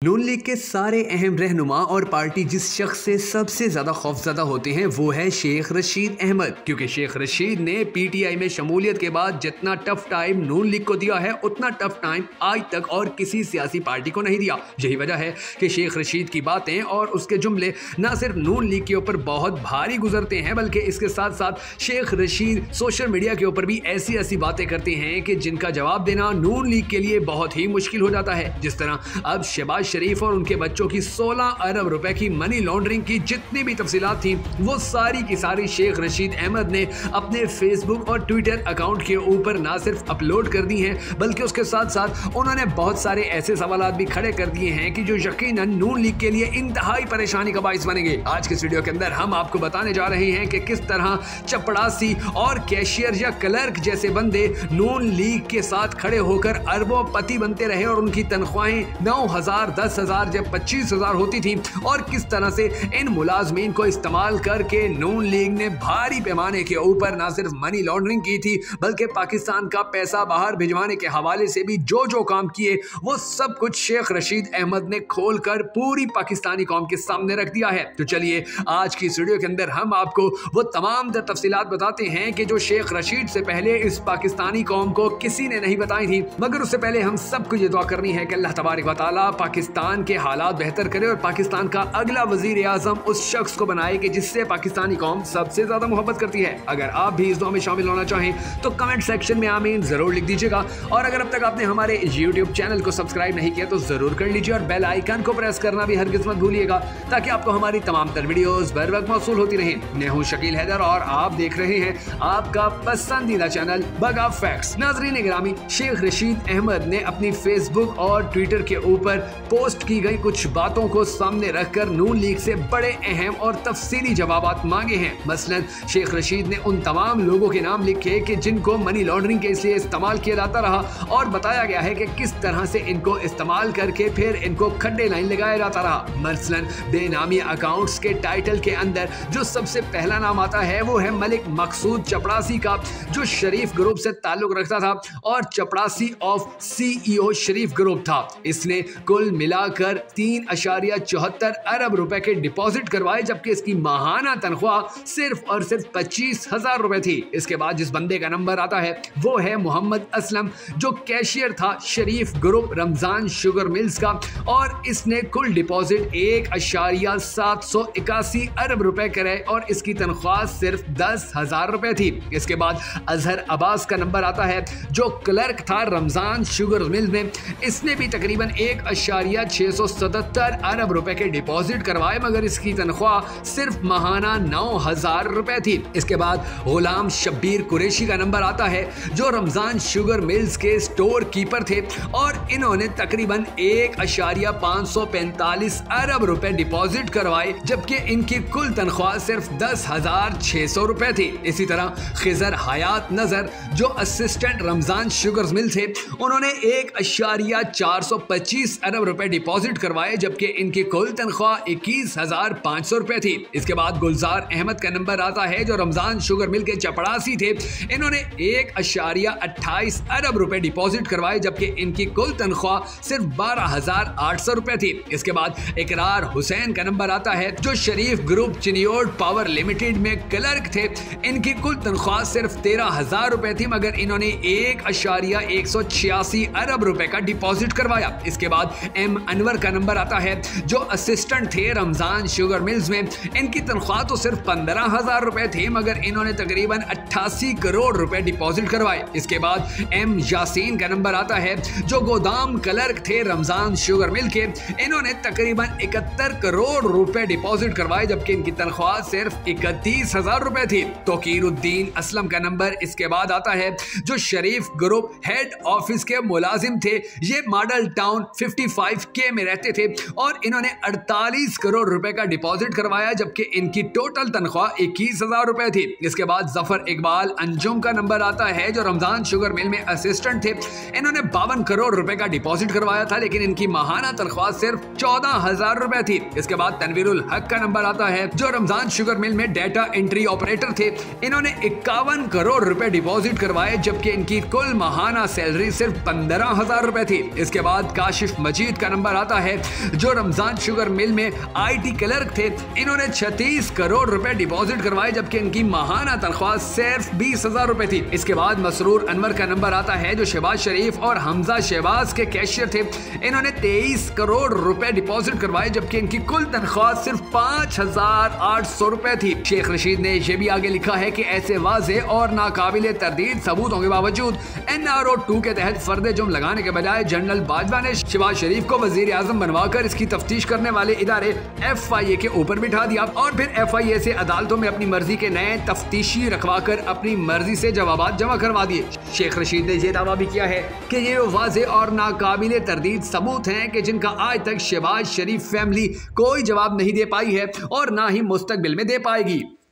नून league के सारे अहम रहनुमा और पार्टी जिस शख्स से सबसे ज्यादा खौफजदा होते हैं वो है शेख रशीद अहमद, क्योंकि शेख रशीद ने पीटीआई में शमूलियत के बाद जितना टफ टाइम नून लीग को दिया है उतना टफ टाइम आज तक और किसी सियासी पार्टी को नहीं दिया। यही वजह है कि शेख रशीद की बातें और उसके जुमले न सिर्फ नून लीग के ऊपर बहुत भारी गुजरते हैं बल्कि इसके साथ साथ शेख रशीद सोशल मीडिया के ऊपर भी ऐसी ऐसी बातें करते हैं कि जिनका जवाब देना नून लीग के लिए बहुत ही मुश्किल हो जाता है। जिस तरह अब शहबाज शरीफ और उनके बच्चों की 16 अरब रुपए की मनी लॉन्ड्रिंग की जितनी भी तफसीलात थी वो सारी की सारी शेख रशीद अहमद ने अपने फेसबुक और ट्विटर अकाउंट के ऊपर ना सिर्फ अपलोड कर दी हैं बल्कि उसके साथ साथ उन्होंने बहुत सारे ऐसे सवालात भी खड़े कर दिए हैं कि जो यकीनन नून लीग के लिए इंतहाई परेशानी का बाइस बनेंगे। आज के इस वीडियो के अंदर हम आपको बताने जा रहे हैं कि किस तरह चपड़ासी और कैशियर या क्लर्क जैसे बंदे नून लीग के साथ खड़े होकर अरबोपति बनते रहे और उनकी तनख्वाहें 9,000, 10,000 जब 25,000 होती थी और किस तरह से इन मुलाजमीन को इस्तेमाल करके नून लीग ने भारी पैमाने के ऊपर ना सिर्फ मनी लॉन्ड्रिंग की थी बल्कि पाकिस्तान का पैसा बाहर भिजवाने के हवाले से भी जो काम किए वो सब कुछ शेख रशीद अहमद ने खोलकर पूरी पाकिस्तानी कौम के सामने रख दिया है। तो चलिए आज की इस वीडियो के अंदर हम आपको वो तमाम तफसीलात बताते हैं कि जो शेख रशीद से पहले इस पाकिस्तानी कौम को किसी ने नहीं बताई थी। मगर उससे पहले हम सबको ये दुआ करनी है कि अल्लाह तबारक व तआला पाकिस्तान के हालात बेहतर करे और पाकिस्तान का अगला वजीर आजम उस शख्स को बनाए कि जिससे पाकिस्तानी कौम सबसे ज्यादा मोहब्बत करती है। अगर आप भी इस दुआ में शामिल होना चाहें तो कमेंट सेक्शन में आमीन जरूर लिख दीजिएगा और अगर अब तक आपने हमारे यूट्यूब चैनल को सब्सक्राइब नहीं किया तो जरूर कर लीजिए और बेल आइकन को प्रेस करना भी हरगिज़ मत भूलिएगा ताकि आपको हमारी तमाम तर वीडियोस बर वक्त मौसूल होती रहे। मैं हूं शकील हैदर और आप देख रहे हैं आपका पसंदीदा चैनल बगा फैक्ट्स। नाज़रीन गिरामी, शेख रशीद अहमद ने अपनी फेसबुक और ट्विटर के ऊपर पोस्ट की गई कुछ बातों को सामने रखकर नून लीग से बड़े अहम और तफसीली जवाबात मांगे हैं। मसलन शेख रशीद ने उन तमाम लोगों के नाम लिखे कि जिनको मनी लॉन्ड्रिंग के इसलिए इस्तेमाल किया जाता रहा और बताया गया है कि किस तरह से इनको इस्तेमाल करके फिर इनको खड्डे लाइन लगाया जाता रहा। मसलन बेनामी अकाउंट्स के टाइटल के अंदर जो सबसे पहला नाम आता है वो है मलिक मकसूद चपड़ासी का, जो शरीफ ग्रुप से ताल्लुक रखता था और चपड़ासी ऑफ CEO शरीफ ग्रुप था। इसने कुल मिलाकर 3.74 अरब रुपए के डिपॉजिट करवाए जबकि इसकी माहाना तनख्वाह सिर्फ और सिर्फ 25,000 रुपए थी। इसके बाद जिस बंदे का नंबर आता है वो है मोहम्मद असलम, जो कैशियर था शरीफ ग्रुप रमजान शुगर मिल्स का और इसने कुल डिपॉजिट 1.781 अरब रुपए करे और इसकी तनख्वाह सिर्फ 10,000 रुपए थी। इसके बाद अजहर अब्बास का नंबर आता है जो क्लर्क था रमजान शुगर मिल्स में। इसने भी तकरीबन 1.677 अरब रुपए के डिपॉजिट करवाए मगर इसकी तनख्वाह सिर्फ माहाना 9,000 रुपए थी। इसके बाद गुलाम शब्बीर कुरैशी का नंबर आता है जो रमजान शुगर मिल्स के स्टोर कीपर थे और इन्होंने तकरीबन 1.545 अरब रुपए डिपॉजिट करवाए जबकि इनकी कुल तनख्वाह सिर्फ 10,600 रुपए थी। इसी तरह खिजर हयात नजर जो असिस्टेंट रमजान शुगर मिल थे उन्होंने 1.425 अरब रुपए डिपॉजिट करवाए जबकि इनकी कुल तनख्वाह 21,500 रुपए थी। इसके बाद गुलजार अहमद का नंबर आता है जो रमजान शुगर मिल के चपड़ासी थे। इन्होंने 1.28 अरब रुपए डिपॉजिट करवाए जबकि इनकी कुल तनख्वाह सिर्फ 12,800 रुपए थी। इसके बाद इकरार हुसैन का नंबर आता है जो शरीफ ग्रुप चिनियोड पावर लिमिटेड में क्लर्क थे। इनकी कुल तनख्वाह सिर्फ 13,000 रुपए थी मगर इन्होंने 1.186 अरब रुपए का डिपॉजिट करवाया। इसके बाद एम अनवर का नंबर आता है जो असिस्टेंट थे रमजान शुगर मिल्स में। इनकी तनख्वाह तो सिर्फ 15,000 रुपए थी मगर इन्होंने तकरीबन 88 करोड़ रुपए डिपॉजिट करवाए। इसके बाद एम यासीन का नंबर आता है जो गोदाम क्लर्क थे रमजान शुगर मिल के। इन्होंने तकरीबन 71 करोड़ रुपए डिपॉजिट करवाए जबकि इनकी तनख्वाह सिर्फ 31,000 रुपए थी। तोकीरुद्दीन असलम का नंबर इसके बाद आता है जो शरीफ ग्रुप हेड ऑफिस के मुलाजिम थे। ये मॉडल टाउन 55K में रहते थे और इन्होंने 48 करोड़ रुपए का डिपॉजिट करवाया जबकि इनकी टोटल तनख्वाह 21,000 रुपए थी। इसके बाद जफर इकबाल अंजुम का नंबर आता है जो रमजान शुगर मिल में असिस्टेंट थे। इन्होंने 52 करोड़ रुपए का डिपॉजिट करवाया था लेकिन इनकी माहाना तनख्वाह सिर्फ 14,000 रुपए थी। इसके बाद तनवीरुल हक का नंबर आता है जो रमजान शुगर मिल में डेटा एंट्री ऑपरेटर थे। इन्होंने 51 करोड़ रुपए डिपॉजिट करवाए जबकि इनकी कुल माहाना सैलरी सिर्फ 15,000 रुपए थी। इसके बाद काशिफ मजीद का का नंबर आता है जो रमजान शुगर मिल में IT क्लर्क थे। इन्होंने 36 करोड़ रुपए डिपॉजिट करवाए जबकि इनकी माहाना तनख्वाह सिर्फ 20,000 रुपए थी। इसके बाद मसरूर अनवर का नंबर आता है जो शहबाज शरीफ और हमजा शहबाज के कैशियर थे। इन्होंने 23 करोड़ रुपए डिपॉजिट करवाए जबकि इनकी कुल तनख्वाह सिर्फ 5,800 रुपए थी। शेख रशीद ने यह भी आगे लिखा है कि ऐसे वाज़े और नाकाबिले तरदीद सबूतों के बावजूद NRO 2 के तहत फर्द जुर्म लगाने के बजाय जनरल बाजवा ने शहबाज शरीफ को वजीर आजम बनवाकर इसकी तफ्तीश करने वाले इदारे FIA के ऊपर बिठा दिया और फिर FIA से अदालतों में अपनी मर्जी के नए तफ्तीशी रखवाकर अपनी मर्जी से जवाबात जमा करवा दिए। शेख रशीद ने यह दावा भी किया है कि ये वाज़े और नाकाबिले तरदीद सबूत हैं कि जिनका आज तक शहबाज शरीफ फैमिली कोई जवाब नहीं दे पाई है और ना ही मुस्तकबिल में दे पाएगी।